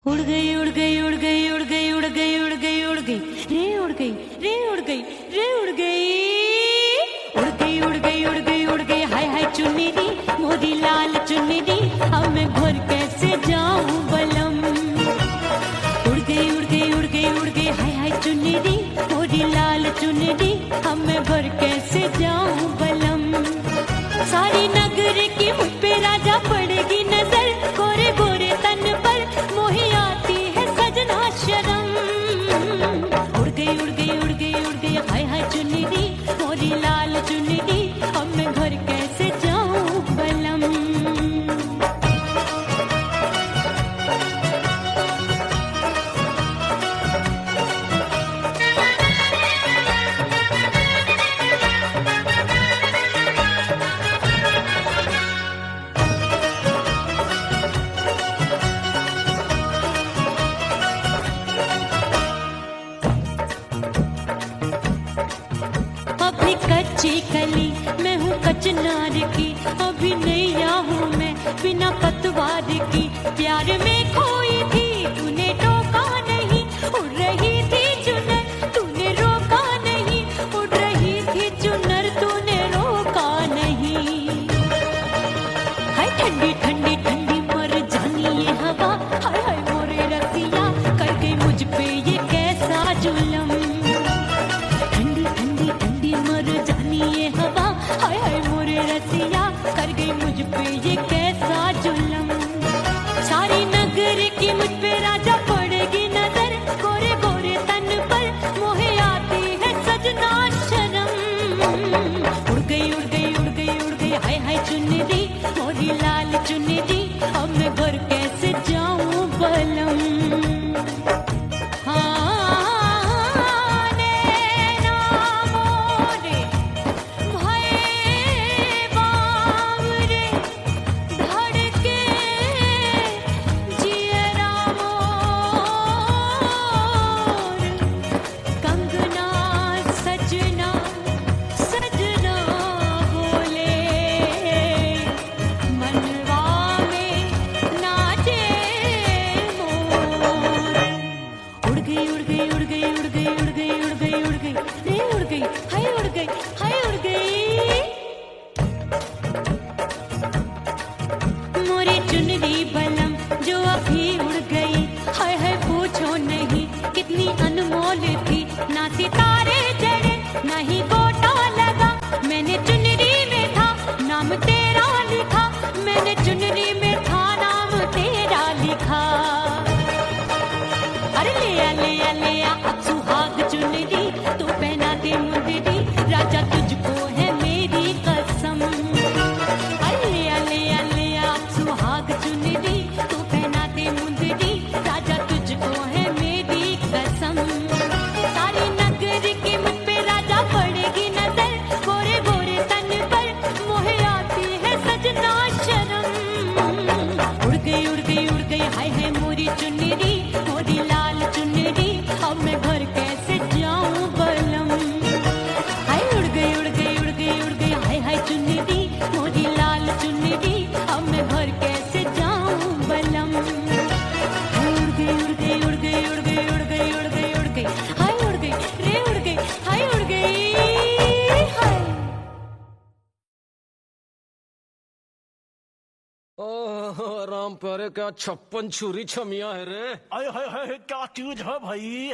उड़ गई उड़ गई उड़ गई उड़ गई उड़ गई उड़ गई उड़ गई रे उड़ गई रे उड़ गई रे उड़ गई उड़ गई उड़ गई उड़ गई उड़ गई हाय हाय चुन्नी दी मोरी लाल चुन्नी दी अब मैं घर कैसे जाऊं बलम। उड़ गई उड़ गई उड़ गई उड़ गई हाय हाय चुन्नी दी मोरी लाल चुन्नी दी अब मैं घर कैसे जाऊं बलम। सारी नगर की मुझ पे राजा पड़ेगी नजर गोरे गोरे तन पर मोही आती है सजना शर्म। उड़ गई उड़ गई उड़ गई उड़ गई हाय हाय चुन्नी दी मोरी लाल चुन्नी दी अब मैं घर कैसे जाऊं बलम। अभी कच्ची कली मैं हूँ कचनार की अभी नैया हूँ मैं बिना पतवार की प्यार में खोई थी तूने टोका नहीं उड़ रही थी चुनर तूने रोका नहीं उड़ रही थी चुनर तूने रोका नहीं। हाय ठंडी ठंडी ठंडी मर जानी ये हवा हाय हाय मोरे रसिया कर गई मुझ पे ये कैसा जुलम। ठंडी ठंडी ठंडी मर जानी ये हवा हाय हाय मोरे रसिया कर गई मुझ पे ये कैसा जुलम। सारी नगर की मुझ पे राजा पड़ेगी नजर गोरे गोरे तन पर मोहे आती है सजना शर्म। उड़ गई उड़ गई उड़ गई उड़ गई हाय हाय चुन्नी दी मोरी लाल चुन्नी दी अब मैं घर कैसे जाऊं बलम। कितनी अनमोल थी ना सितारे चढ़े ना ही गोटा लगा मैंने चुनरी में था नाम तेरा लिखा मैंने चुनरी में था नाम तेरा लिखा। अरे ले आ अब सुहाग चुनरी तू पहना दे मुंदरी राजा तुझको है मेरी कसम। अरे ले आ अब सुहाग चुनरी तू पहना दे मुंदरी राजा तुझको है मेरी कसम। सारी नगर की मुझ पे राजा पड़ेगी नजर गोरे गोरे तन पर मोहे आती है सजना शर्म। उड़ गई उड़ गई उड़ गई हाय हाय मोरी चुन्नी मोरी लाल चुन्नी अब मैं घर कैसे जाऊं बलम। हाय उड़ गई उड़ गई उड़ गई उड़ गई हाय हाय चुन्नी मोरी लाल चुन्नी अब मैं घर कैसे जाऊं बलम। उड़ गई उड़ गई उड़ गई उड़ गई उड़ गई उड़ गई उड़ गई हाय उड़ गई रे उड़ गई हाय उड़ गई हाय। ओह राम प्यारे क्या 56 छुरी छमिया है रे। आय हाय हाय क्या चीज है भाई।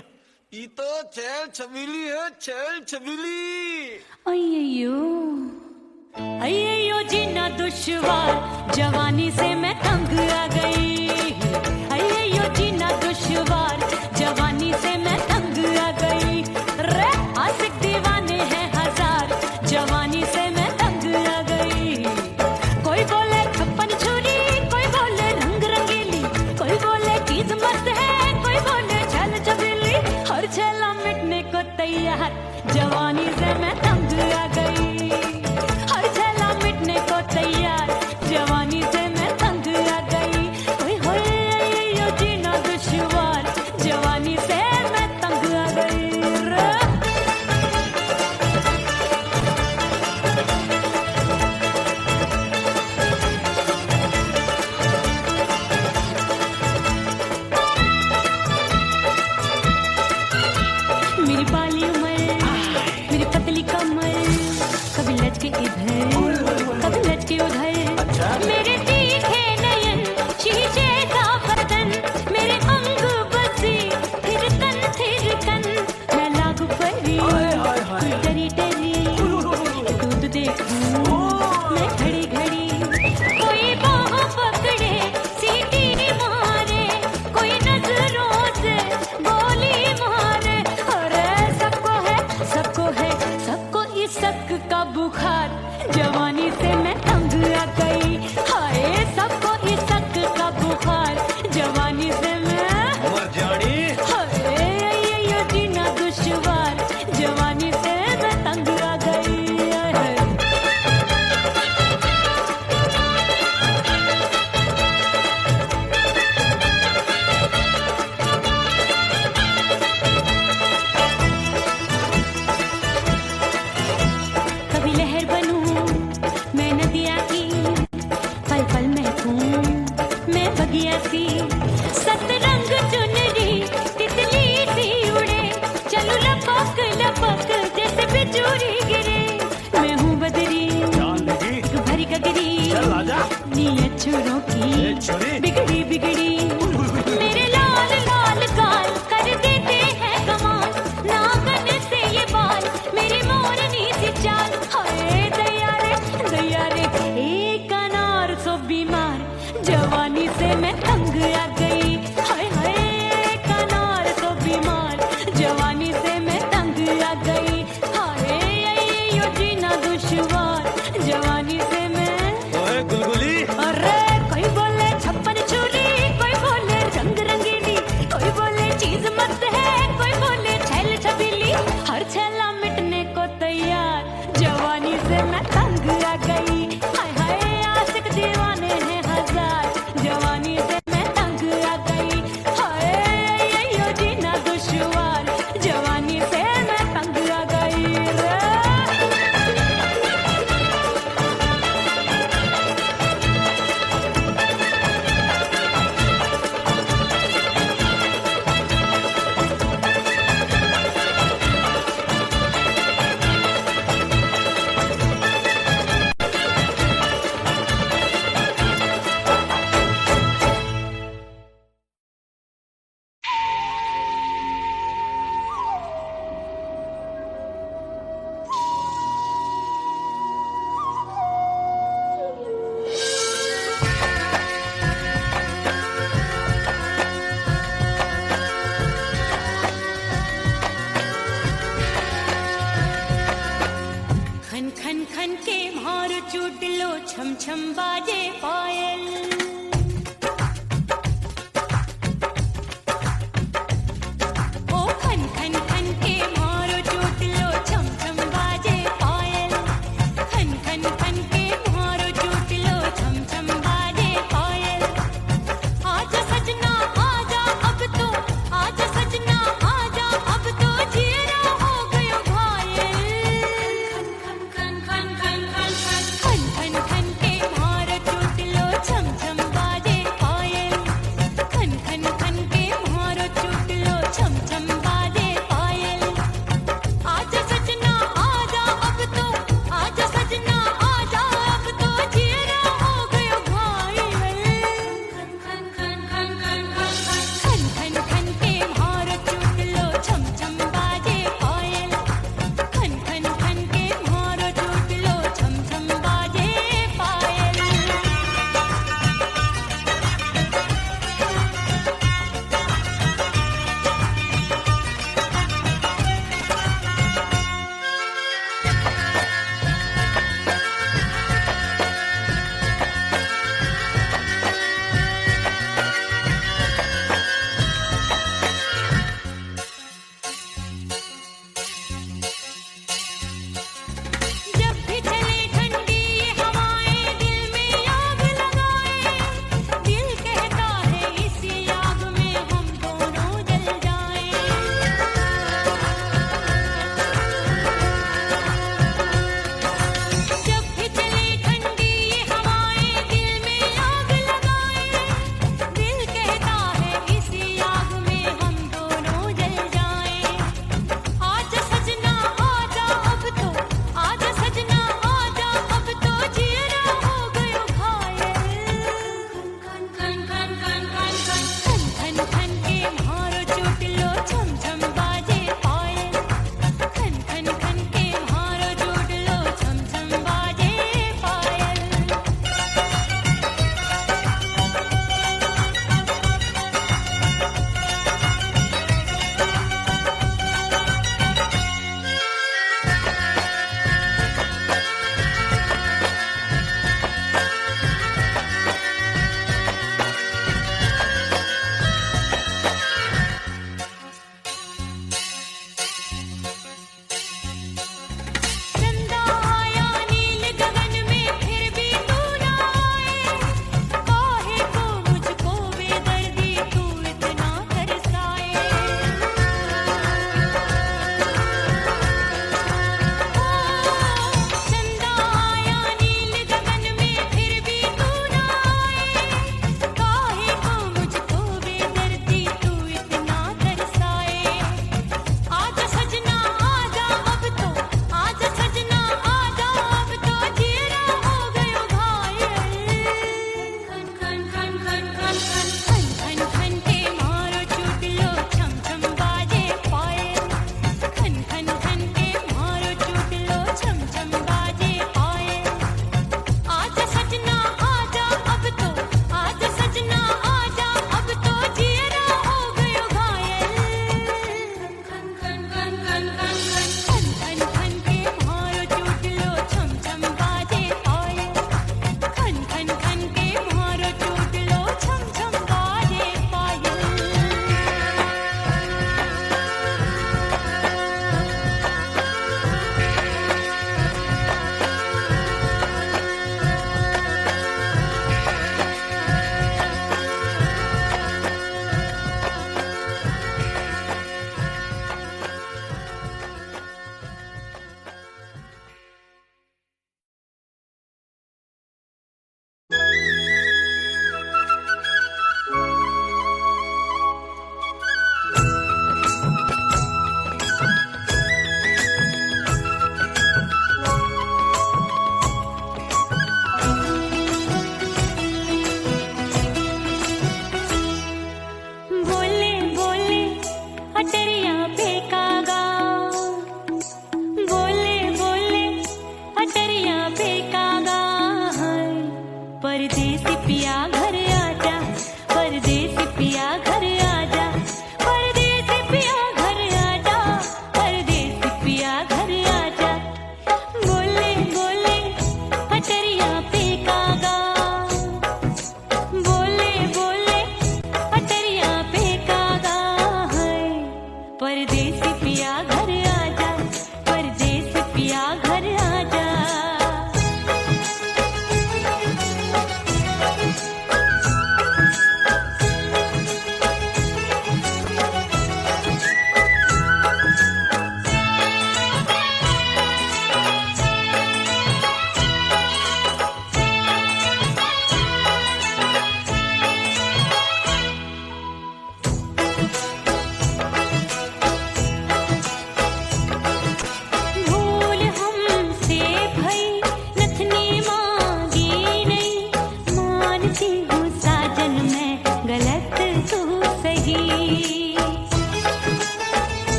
ये तो चैल छबीली है चैल छबीली। अय्यो जीना दुश्वार जवानी से मैं तंग आ गई। अय्यो जीना दुश्वार जवानी से मैं तंग आ गई। रे आशिक दीवाने हैं हजार जवानी से मैं तंग आ गई। कोई बोले 56 छुरी कोई बोले रंग रंगीली कोई बोले चीज मस्त है कोई बोले छल छबीली हर छेला मिटने को तैयार जवानी से मैं तंग आ गई। हर छेला मिटने को तैयार जवानी से मैं तंग आ गई। ओए होए यो जीना दुश्वार जवानी से मैं तंग आ गई। चूरी गिरे मैं हूँ बदरी जान लगी भरी गगरी चल आजा नीयत छोरों की ए छोरी बिगड़ी बिगड़ी मेरे लाल लाल गाल कर देते हैं कमाल नागन से ये बाल मेरी मोरनी सी चाल हाय दया रे एक अनार सो बीमार जवानी से मैं तंग आ गई हाय हाय एक अनार सो बीमार जवानी से मैं तंग आ गई हाय यो जीना दुश्वार जवानी से मैं ओए गुलगुली अरे कोई बोले छप्पन छुरी कोई बोले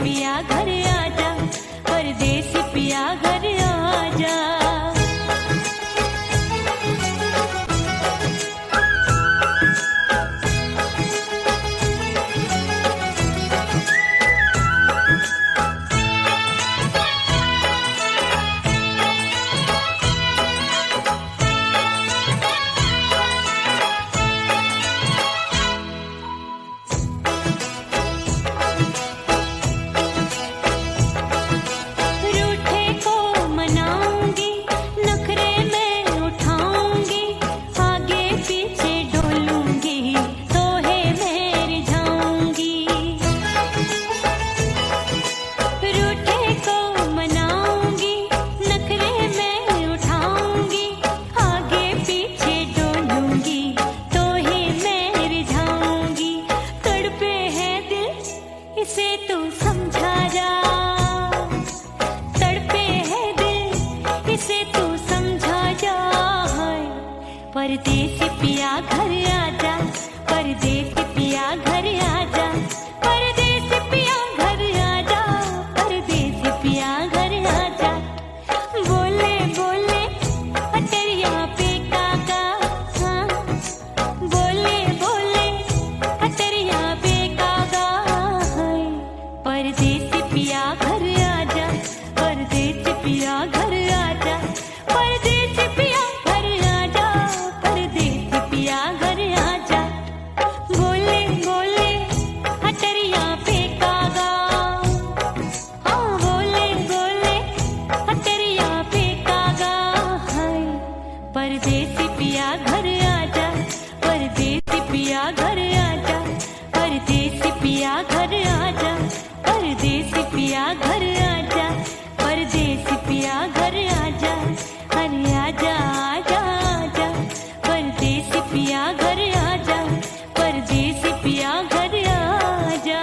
पिया घर आजा, परदेसी पिया घर आजा। परदेसी पिया घर आजा, परदेसी पिया घर आजा, परदेसी पिया घर आजा, परदेसी पिया घर आजा। बोले बोले अटरिया पे काका, हाँ बोले बोले अटरिया पे काका, परदेसी पिया घर आजा, परदेसी पिया घर आजा, परदेसी पिया परदेसी पिया घर आजा, परदेसी पिया घर आजा, परदेसी पिया घर आजा, परदेसी पिया घर आजा, परदेसी पिया घर आजा, अरे आजा आजा आजा, परदेसी पिया घर आजा, परदेसी पिया घर आजा।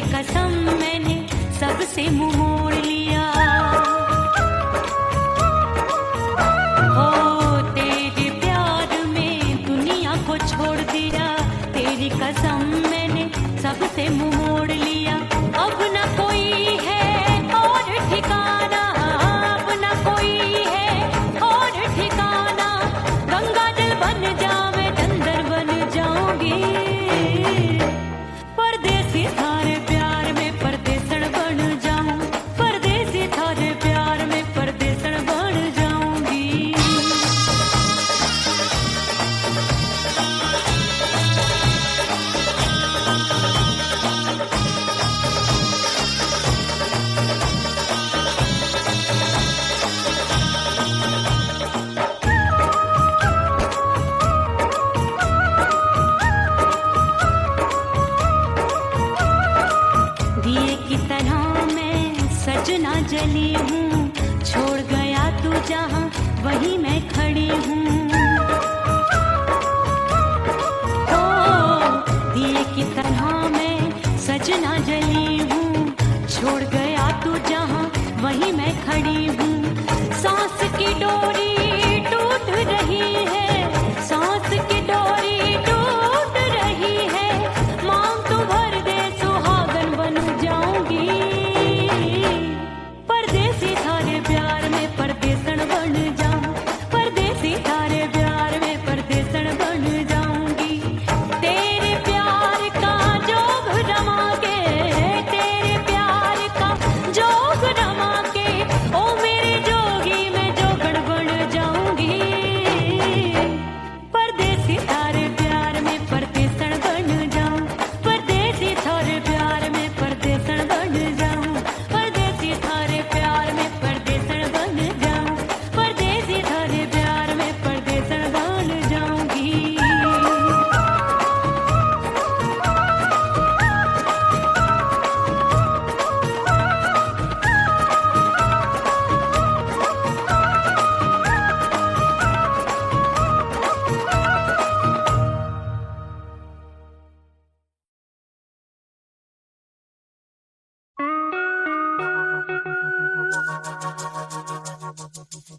कसम मैंने सबसे मुंह मोड़ लिया, हो तेरे प्यार में दुनिया को छोड़ दिया, तेरी कसम मैंने सबसे मुंह मोड़ लिया। अब न कोई है और ठिकाना, अब न कोई है और ठिकाना, गंगा जल बन जावे डंगर बन जाऊंगी, परदेसी थारे प्यार में परदेसन बन जाऊं, परदेसी थारे प्यार में परदेसन बन जाऊंगी। दिए की तरह मैं सजना जली हूँ, छोड़ गया तू जहाँ वहीं मैं खड़ी हूँ। ओ दिए की तरह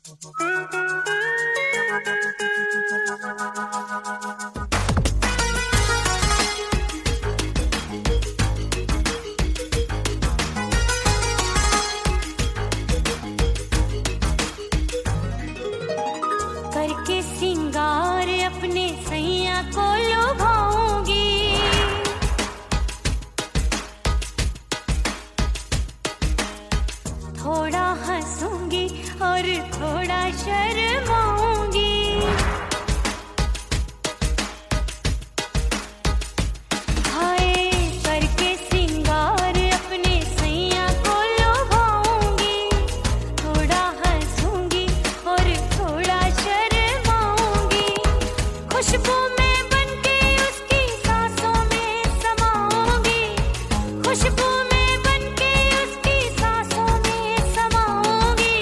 करके सिंगार अपने सैया को लुभाऊंगी, थोड़ा हंसूंगी और थोड़ा शर्माऊंगी। हाय करके सिंगार अपने सैया को लुभाऊंगी, थोड़ा हंसूंगी और थोड़ा शर्माऊंगी। खुशबू में बनके उसकी सांसों में समाऊंगी, खुशबू में बनके उसकी सांसों में समाऊंगी।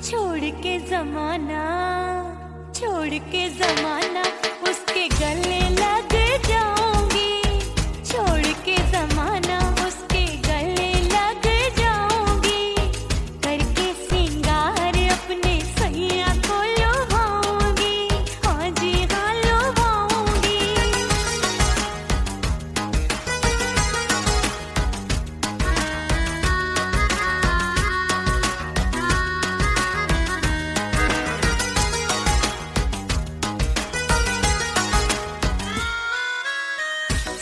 छोड़ के जमाना उसके गले लग जाऊंगी, छोड़ के जमाना उसके गले लग जाऊंगी। करके सिंगार अपने सैया को लुभाऊंगी, हाँ जी हाँ लुभाऊंगी।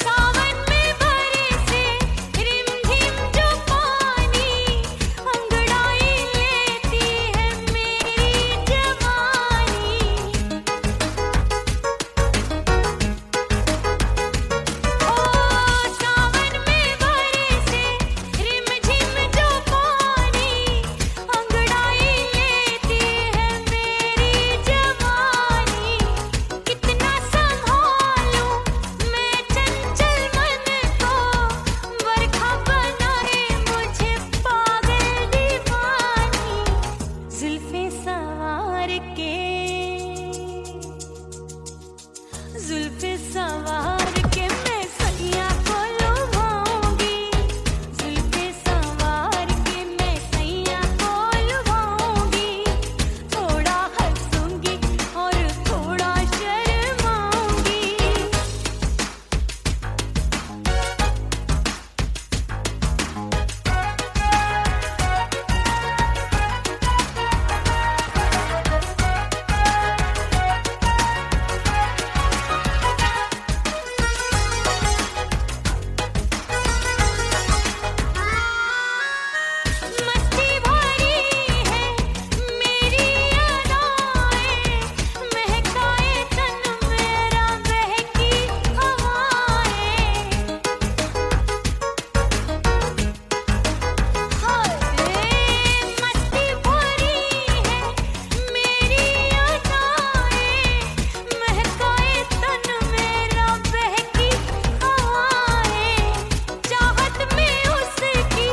सावन में बरसे रिमझिम जो पानी, अंगड़ाई लेती है मेरी जवानी। ओ सावन में बरसे रिमझिम जो पानी, अंगड़ाई लेती है मेरी जवानी। कितना संभालूं मैं चंचल मन को, बरखा बनाए मुझे पागल दीवानी। जुल्फे सवार के, जुल्फे सवार के मैं सैया को लुभाऊंगी, जुल्फे सवार के मैं सैया को लुभाऊंगी। थोड़ा हंसूंगी और थोड़ा शर्माऊंगी। मस्ती भरी है मेरी अदाएं, महकाए तन मेरा बहकी हवाएं। हाय मस्ती भरी है मेरी अदाएं, महकाए तन मेरा बहकी हवाएं। चाहत में उसकी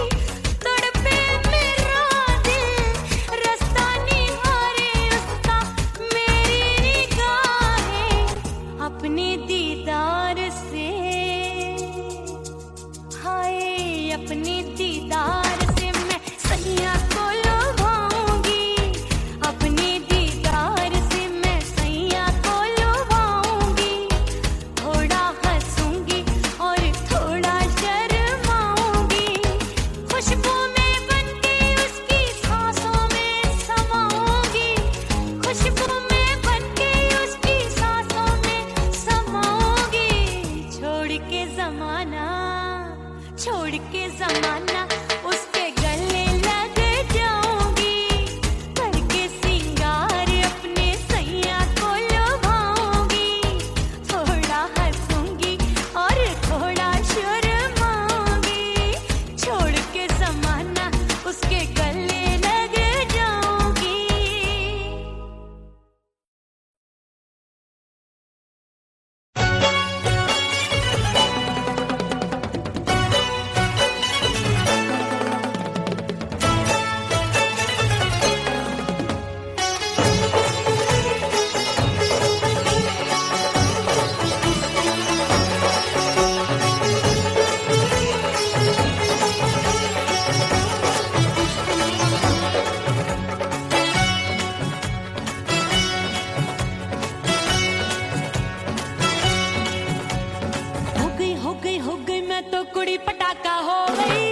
तड़पे मेरा दिल, रास्ता निहारे उसका मेरी निगाहें। अपने दीदार से, हाय अपने दीदार से मैं सैया को लुभाऊंगी, अपने दीदार से मैं सैया को लुभाऊंगी। थोड़ा हंसूंगी और थोड़ा शर्माऊंगी। खुशबू में बनके उसकी सांसों में समाऊंगी, खुशबू में बनके उसकी सांसों में समाऊंगी। छोड़ बड़ी पटाखा हो गई।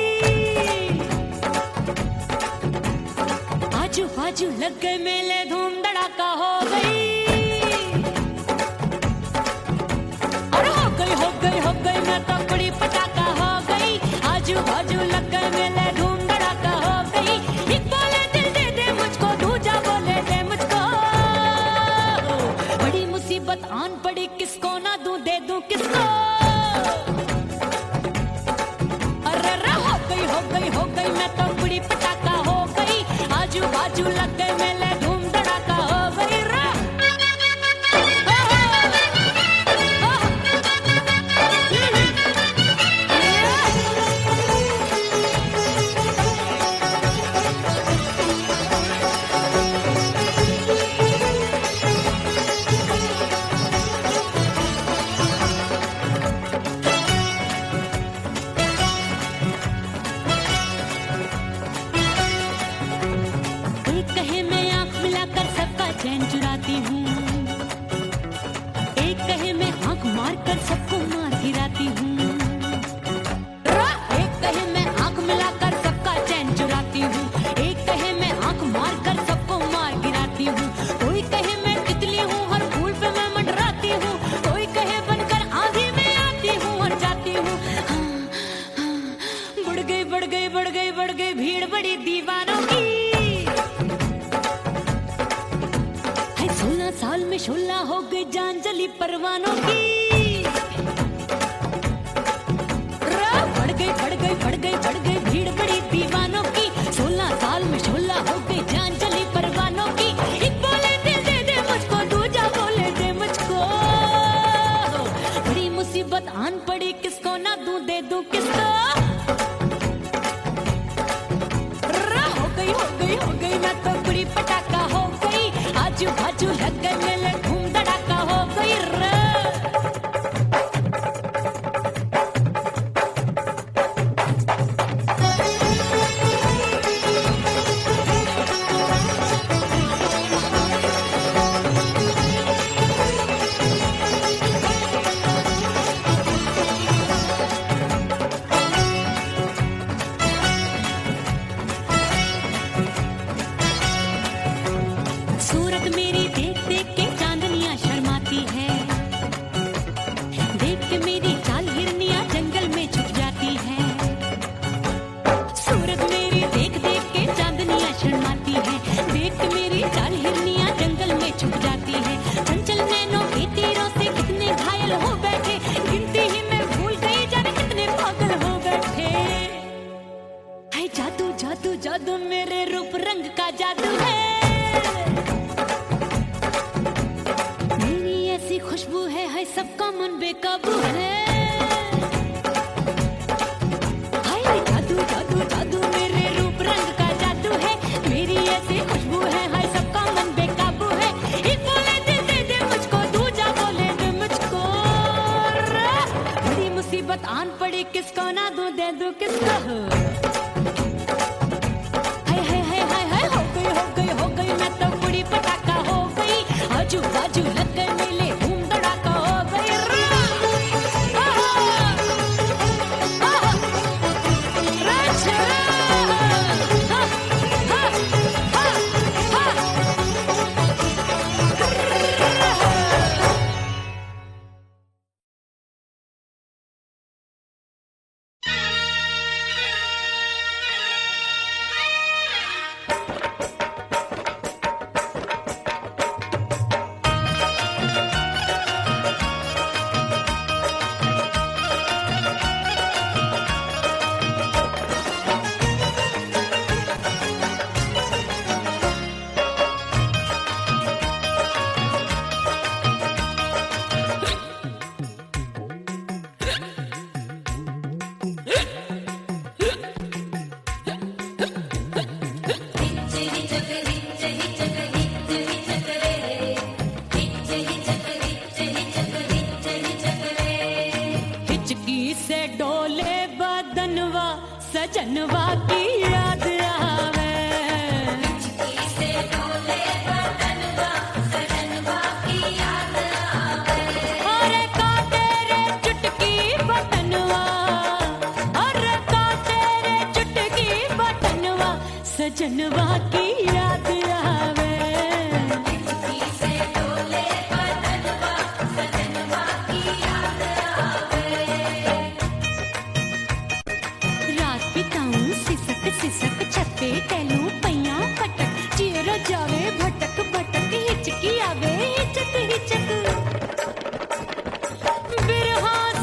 आजू बाजू लग गए मेले, धूम धड़ाका हो गई। और हो गई मैं तो बड़ी पटाखा हो गई। आजू बाजू लग गए मेले, धूम धड़ाका हो गई। एक बोले दिल दे दे मुझको, दूजा बोले दे मुझको। बड़ी मुसीबत आन पड़ी, किसको ना दूं दे दूं किसको। अरे हो गई मैं तो बड़ी पटाखा हो गई। आजू बाजू लग गए मेले, धूम धड़ाका हो गई रे। एक कहे मैं आंख मिलाकर सबका चैन चुराती हूँ, एक कहे मैं आंख मारकर सबको मार गिराती हूँ। एक कहे मैं आंख मिलाकर सबका चैन चुराती हूँ, एक कहे मैं आंख मारकर सबको मार गिराती हूँ। कोई कहे मैं तितली हूँ, हर फूल पे मैं मंडराती हूँ। कोई कहे बनकर आंधी में आती हूँ और जाती हूँ। बढ़ गई भीड़ बड़ी दीवानों की। 16 साल में शोला हो गई, जान जली परवानों की। बढ़ गई भीड़ बड़ी दीवानों की। 16 साल में शोला हो गई, जान जली परवानों की। एक बोले दिल दे दे मुझको, दूजा बोले दे मुझको। बड़ी मुसीबत आन पड़ी, किसको ना दूं दे दूं किसको। हो गई मैं तो बड़ी पटाखा हो गई। आजू बाजू लग गए मेले, धूम धड़ाका हो गई रे। सूरत मेरी देख देख के चांदनियां शर्माती है, देख के मेरी चाल हिरनियां जंगल में छुप जाती है। सूरत मेरी देख देख के चांदनियां शर्माती है, देख के मेरी चाल हिरनियां जंगल में छुप जाती है। चंचल नैनों के तीरों से कितने घायल हो बैठे, गिनती ही मैं भूल गई जाने कितने पागल हो बैठे। है जादू जादू जादू मेरे रूप रंग का जादू है। ऐसी खुशबू है सबका मन बेकाबू है। हाय जादू जादू जादू मेरे रूप रंग का जादू है। मेरी ऐसी खुशबू है, हाय सबका मन बेकाबू है। एक बोले दिल दे दे मुझको, दूजा बोले दे मुझको। बड़ी मुसीबत आन पड़ी, किसको ना दूं दे दूं किसको। हो गई मैं तो बड़ी पटाखा हो गई। आजू बाजू लग गए मेले, धूम धड़ाका हो गई रे। सजनवा की याद आवे। और का तेरे चुटकी बटनवा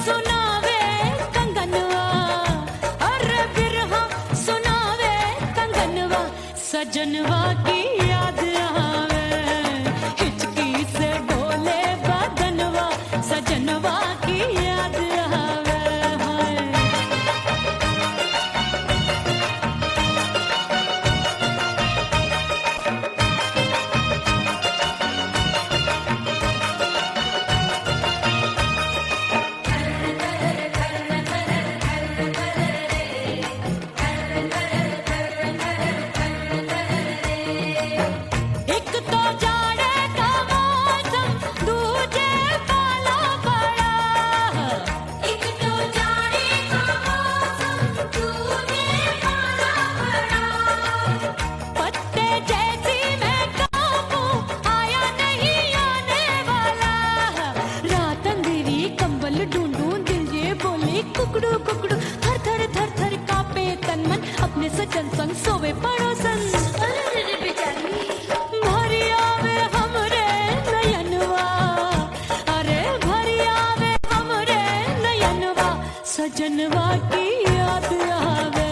सुनावे कंगनवा, अरे बिरहा सुनावे कंगनवा, सजनवा की याद आवे, हिचकी से डोले बदनवा, सजनवा की याद आवे। हाय एक तो जाड़े का मौसम, दूजे पाला पड़ा, एक तो जाड़े का मौसम, दूजे पाला पड़ा, पत्ते जैसी मैं कांपू, आया नहीं आने वाला, रात अंधेरी कंबल ढूंढूं, दिल ये बोले कुकड़ू कुकड़ू, थर थर थर थर कांपे तन मन, अपने सजन संग सोवे पड़ोसन। भरी आवे हमरे नयनवा, अरे भरी आवे हमरे नयनवा, सजनवा की याद आवे,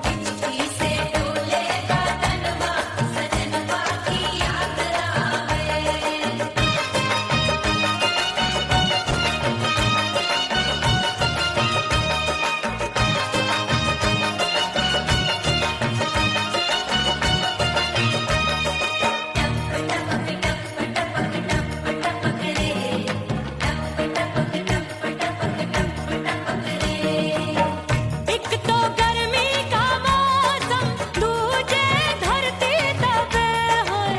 हिचकी से डोले बदनवा, सजनवा की याद आवे। एक तो गर्मी का मौसम, दूजे धरती तपे, हाय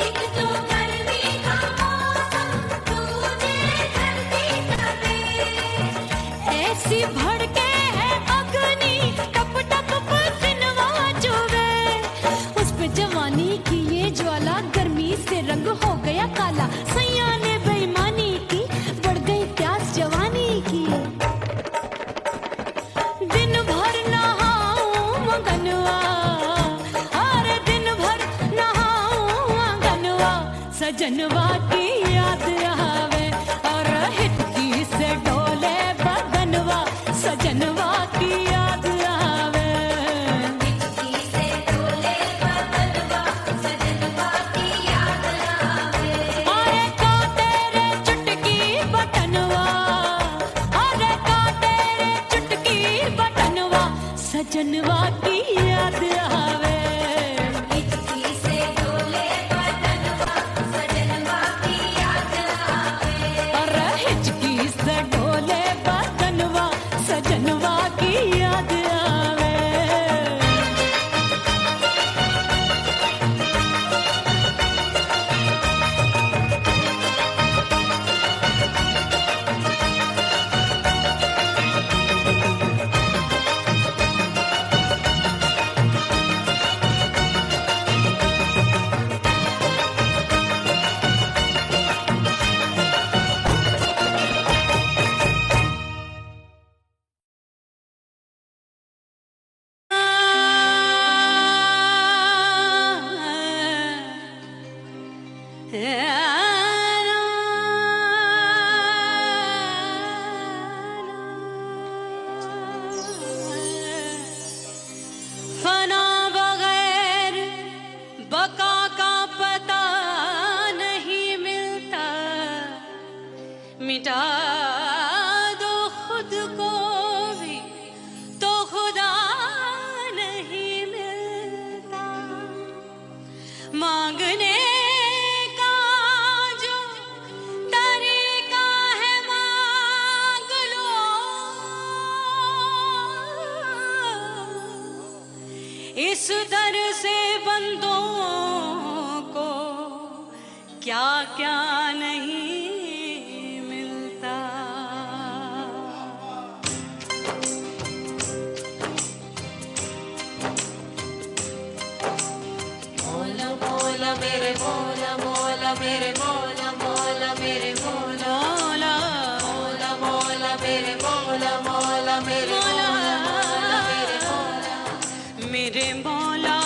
एक तो गर्मी का मौसम, दूजे धरती तपे, ऐसी भड़के है अग्नि, टप टप पसीनवा चुभे, उस पे जवानी की ये ज्वाला, गर्मी से रंग हो गया काला, सैया ने बेईमानी की, बढ़ गई प्यास जवानी की, दिन भर नहाऊं मंगनवा, अरे दिन भर नहाऊं आंगनवा, सजनवा की याद आवे, और हिचकी से डोले बदनवा, सजनवा की याद आवे, हिचकी से डोले बदनवा, सजनवा की याद आवे। अरे का तेरे चुटकी बटनवा, अरे का तेरे चुटकी बटनवा, सजनवा की याद आवे, हिचकी से डोले बदनवा, सजनवा की याद आवे, अरे हिचकी से डोले बदनवा, सजनवा की याद आवे। फना बगैर बका का पता नहीं मिलता, मिटा दो खुद को भी तो खुदा नहीं मिलता, मांगने का जो तरीका है मांग लो, इस दर से बंदों को क्या क्या नहीं मिलता। मौला मौला मेरे मौला, मौला मेरे मौला, मौला मेरे मौला, मौला मौला मेरे मौला, मौला मेरे मौला, मौला मेरे मौला, मेरे मौला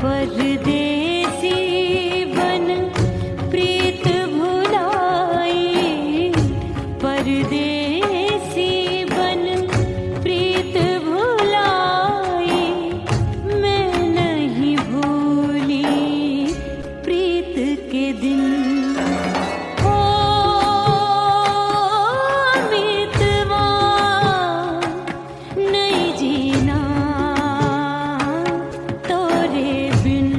परदेसी बन प्रीत भुलाई, परदेसी बन प्रीत भुलाई, मैं नहीं भूली प्रीत के दिन। ओ मितवा नहीं जीना तोरे बिन।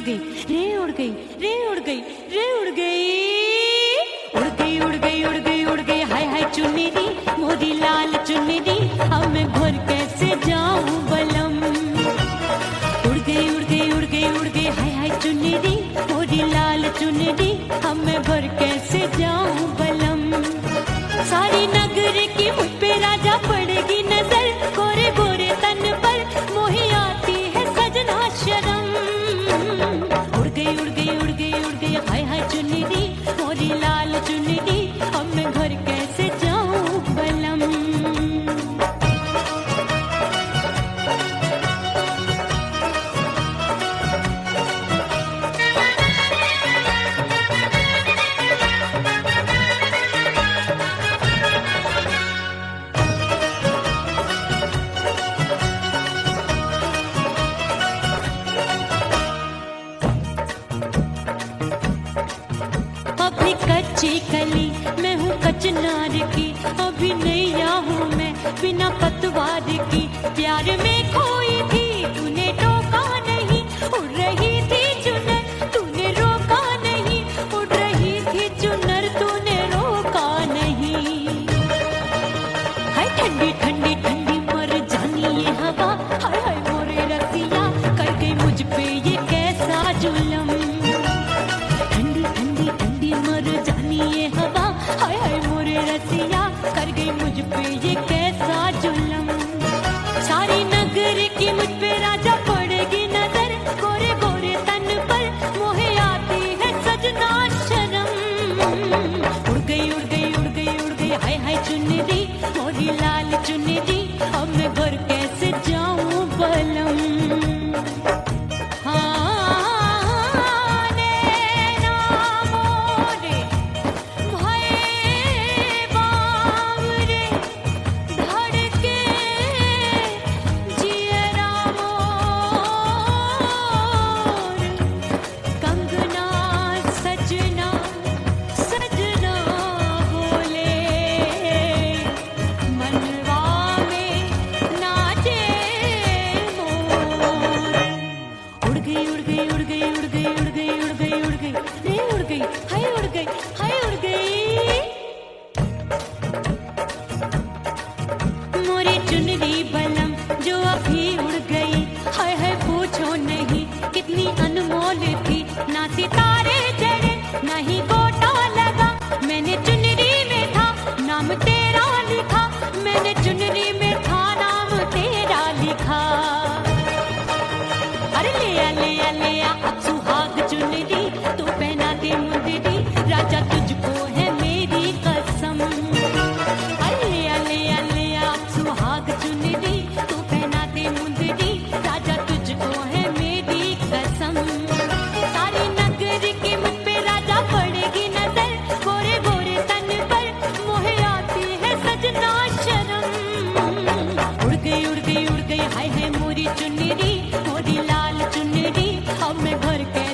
गई रे उड़ गई रे उड़ गई रे उड़ गई उड़ गई उड़ गई उड़ गई उड़ गई हाय हाय चुन्नी मोरी लाल चुन्नी अब मैं घर कैसे जाऊं बलम उड़ गई उड़ गई उड़ गई उड़ गई हाय हाय चुन्नी मोरी लाल चुन्नी अब मैं घर कैसे जाऊं बलम सारी नगर की मुझ पे राजा पड़ेगी नजर गोरे गोरे तन पर मोही आती है सजना शर्म उड़ गई उड़ गई उड़ गई उड़ गई हाय हाय चुन्नी मोरी लाल चुन्नी अब मैं घर कैसे जाऊं बलम अभी कच्ची कली मैं हूँ कचनार की अभी नैया हूँ मैं बिना पतवार की प्यार में खोई थी तूने टोका नहीं उड़ रही थी चुनर तूने रोका नहीं उड़ रही थी चुनर तूने रोका नहीं हाय ठंडी ठंडी ठंडी मर जानी ये हवा हाय हाय मोरे रसिया कर गई मुझ पे ये कैसा जुलम ठंडी ठंडी ठंडी मर जानी ये हवा हाय हाय मोरे रसिया कर गई मुझ पे ये कैसा जुलम सारी नगर की मुझ पे राजा पड़ेगी नजर गोरे गोरे तन पर मोहे आती है सजना शर्म उड़ गई उड़ गई उड़ गई उड़ गई हाय हाय चुन्नी मोरी लाल चुन्नी अब मैं घर कैसे जाऊं बलम चुनरी बलम जो अभी उड़ गई हाय हाय पूछो नहीं कितनी अनमोल थी ना सितारे जड़े ना ही गोटा लगा मैंने चुनरी में था नाम तेरा लिखा मैंने चुनरी में था नाम तेरा लिखा अरे ले आ अब सुहाग चुनरी तू पहना दे मुंदरी राजा तुझको है मेरी कसम सुहाग चुनरी तू पहना दे मुंदरी राजा तुझको है मेरी कसम सारी नगर की मुझ पे राजा पड़ेगी नजर गोरे गोरे तन पर मोहे आती है सजना शर्म उड़ गई उड़ गई उड़ गई हाय हाय मोरी चुन्नी मोरी लाल चुन्नी अब मैं घर के